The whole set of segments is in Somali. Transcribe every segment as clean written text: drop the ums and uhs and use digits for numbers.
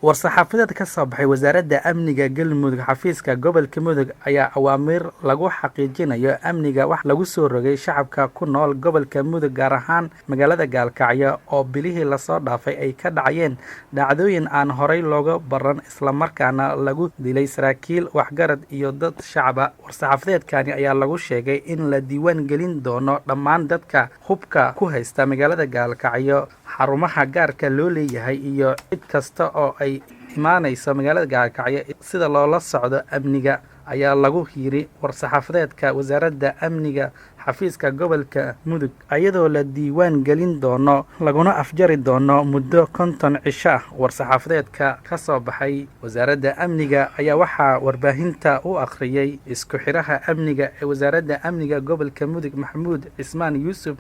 war-saxaafadeed ka soo baxay wasaaradda amniga galmudug xafiiska gobolka mudug ayaa awaamiir lagu xaqiijinayo amniga wax lagu soo rogay shacabka ku nool gobolka mudug gaar ahaan magaalada gaalkacyo oo bilihii lasoo dhaafay ay ka dhacayeen dhacdooyin aan horey looga baran islamarkaana lagu dilay saraakiil waxgarad iyo dad shacaba. war-saxaafadeedkani ayaa lagu sheegay in la diiwaan gelin doono dhammaan dadka hubka ku haysta magaalada gaalkacyo, xarumaha gaarka loo leeyahay iyo cid kasta oo ay imaanayso magaalada gaalkacyo sida loola socdo amniga ayaa lagu yiri war-saxaafadeedka wasaaradda amniga xafiiska gobolka mudug, iyadoo la diiwaan gelin doono laguna afjari doono muddo 50 cisho ah. war-saxaafadeedka ka soo baxay wasaaradda amniga ayaa waxaa warbaahinta u akhriyay isku xiraha amniga ee wasaaradda amniga gobolka mudug Maxamuud Cismaan Yuusuf.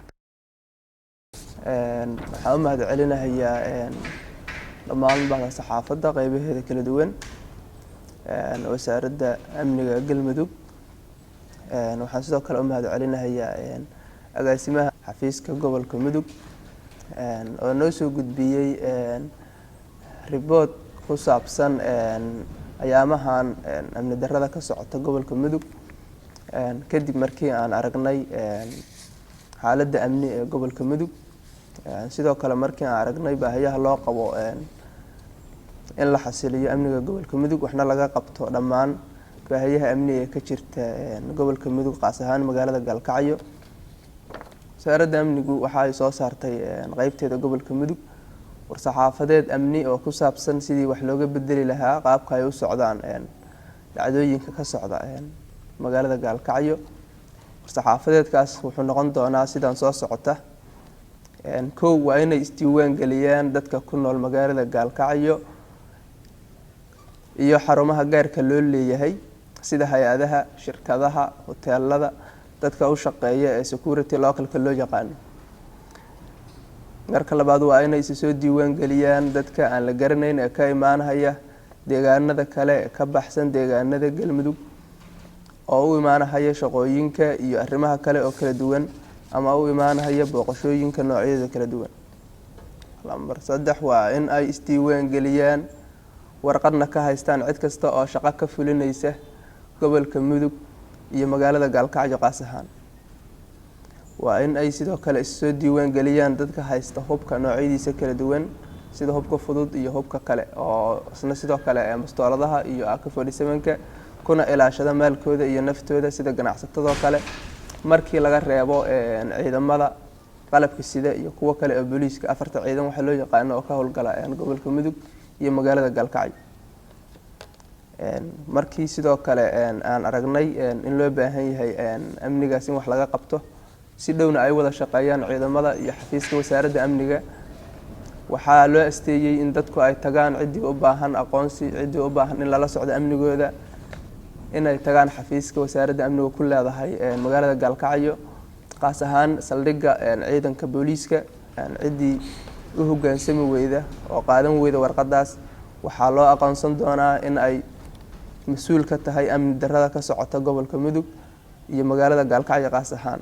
waxaan u mahadcelinayaa dhammaan bahda saxaafadda qaybaheeda kala duwan wasaaradda amniga galmudug. waxaan sidoo kale u mahadcelinayaa agaasimaha xafiiska gobolka mudug oo noo soo gudbiyey report ku saabsan ayaamahan amni darrada ka socota gobolka mudug kadib markii aan aragnay xaaladda amni ee gobolka mudug. sidoo kale markii aan aragnay baahiyaha loo qabo in la xasiliyo amniga gobolka mudug waxna laga qabto dhammaan baahiyaha amni ee ka jirta gobolka mudug qaas ahaan magaalada gaalkacyo. wasaaradda amnigu waxa ay soo saartay qaybteeda gobolka mudug war-saxaafadeed amni oo ku saabsan sidii wax looga bedeli lahaa qaabka ay u socdaan dhacdooyinka ka socda magaalada gaalkacyo. war-saxaafadeedkaas wuxuu noqon doonaa sidaan soo socota. kow waa inay isdiiwaan geliyaan dadka ku nool magaalada gaalkacyo iyo xarumaha gaarka loo leeyahay sida hay-adaha, shirkadaha, hoteelada, dadka u shaqeeya ee security localka loo yaqaano. marka labaad waa inay soo diiwaan geliyaan dadka aan la garanayn ee ka imaanaya deegaanada kale ee ka baxsan deegaanada galmudug oo u imaanaya shaqooyinka iyo arrimaha kale oo kala duwan ama u imaanaya booqashooyinka noocyada kala duwan. lambar 3 waa in ay isdiiwaan geliyaan warqadna ka haystaan cid kasta oo shaqo ka fulinaysa gobolka mudug iyo magaalada gaalkacyo qaas ahaan. waa in ay sidoo kale soo diiwaan geliyaan dadka haysta hubka noocyadiisa kala duwan sida hubka fudud iyo hubka kale oo isna sidoo kale bastooladaha iyo AK47ka kuna ilaashada maalkooda iyo naftooda sida ganacsatada kale markii laga reebo ciidamada qalabka sida iyo kuwa kale oo booliiska 4 ciidan waxa loo yaqaan oo ka howlgala gobolka mudug iyo magaalada gaalkacyo. markii sidoo kale aan aragnay in loo baahan yahay amnigaas in wax laga qabto si dhowna ay wada shaqeeyaan ciidamada iyo xafiiska wasaaradda amniga waxaa loo asteeyay in dadku ay tagaan cidii u baahan aqoonsi, cidii u baahan in lala socdo amnigooda inay tagaan xafiiska wasaaradda amniga ku leedahay magaalada gaalkacyo qaas ahaan saldhigga ciidanka booliiska. cidii u hoggaansami weyda oo qaadan weyda warqadaas waxaa loo aqoonsan doonaa in ay mas'uul ka tahay amni darrada ka socota gobolka mudug iyo magaalada gaalkacyo qaas ahaan.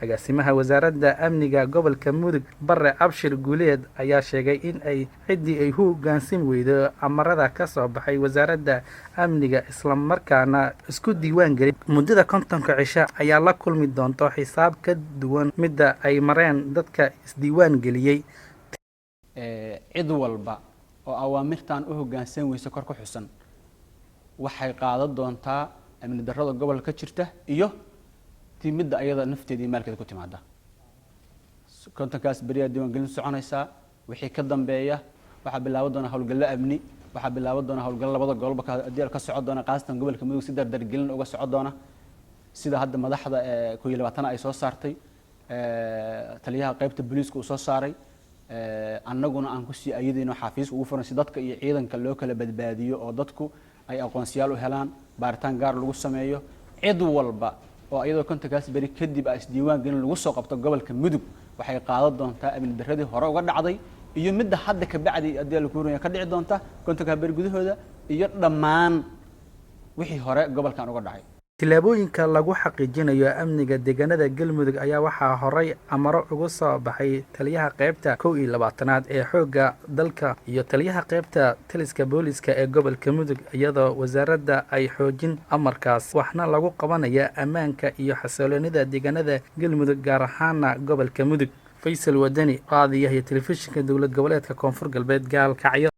agaasimaha wasaaradda amniga gobolka mudug Bare Abshir Guuleed ayaa sheegay in ay cidii ay hoggaansami weydo amarada ka soo baxay wasaaradda amniga isla markaana isku diiwaan gelin muddada 50 cisho ayaa la kulmi doonto xisaab ka duwan midda ay mareen dadka isdiiwaan geliyay. cid walba oo awaamirtan u hoggaansan weyso kor ku xusan waxay qaadan doontaa amni darrada gobolka ka jirta iyo midda ayada nafteedii maalkeeda ku timaada. kontankaas bariya diiwaan gelin soconaysa wixii ka dambeeya waxa bilaaban doona howlgallo amni, waxa bilaaban doona howlgallo labada gobolba ka socon doona qaasatan gobolka mudug si dardar gelin uga socon doona sida hadda madaxda 2020 ay soo saartay taliyaha qaybta booliiska uu soo saaray annaguna aan ku sii ayadayno xafiis ugu furan si dadka iyo ciidanka loo kala badbaadiyo oo dadku ay aqoonsiyaal u helaan baaritaan gaar lagu sameeyo. cid walba oo ayadoo kontankaas bari kadib ay isdiiwaan gelin lagu soo qabto gobolka mudug waxay qaadan doontaa amni darradii hore uga dhacday iyo midda hadda ka bacdi hadii la kuurinayo ka dhici doonta kontanka bari gudahooda iyo dhammaan wixii hore gobolkan uga dhacay. tilaabooyinka lagu xaqiijinayo amniga deegaanada Galmudug ayaa waxaa horay amaro ugu soo baxay taliyaha qaybta 21aad ee xoogga dalka iyo taliyaha qaybta taliska booliska ee gobolka Mudug iyadoo wasaaradda ay xoojin amarkaas waxna lagu qabanaya ammaanka iyo xasilloonida deegaanada Galmudug gaar ahaan gobolka Mudug. Faysal Wadani, raadiyaha telefishinka dowlad goboleedka Koonfur Galbeed Gaalkacyo.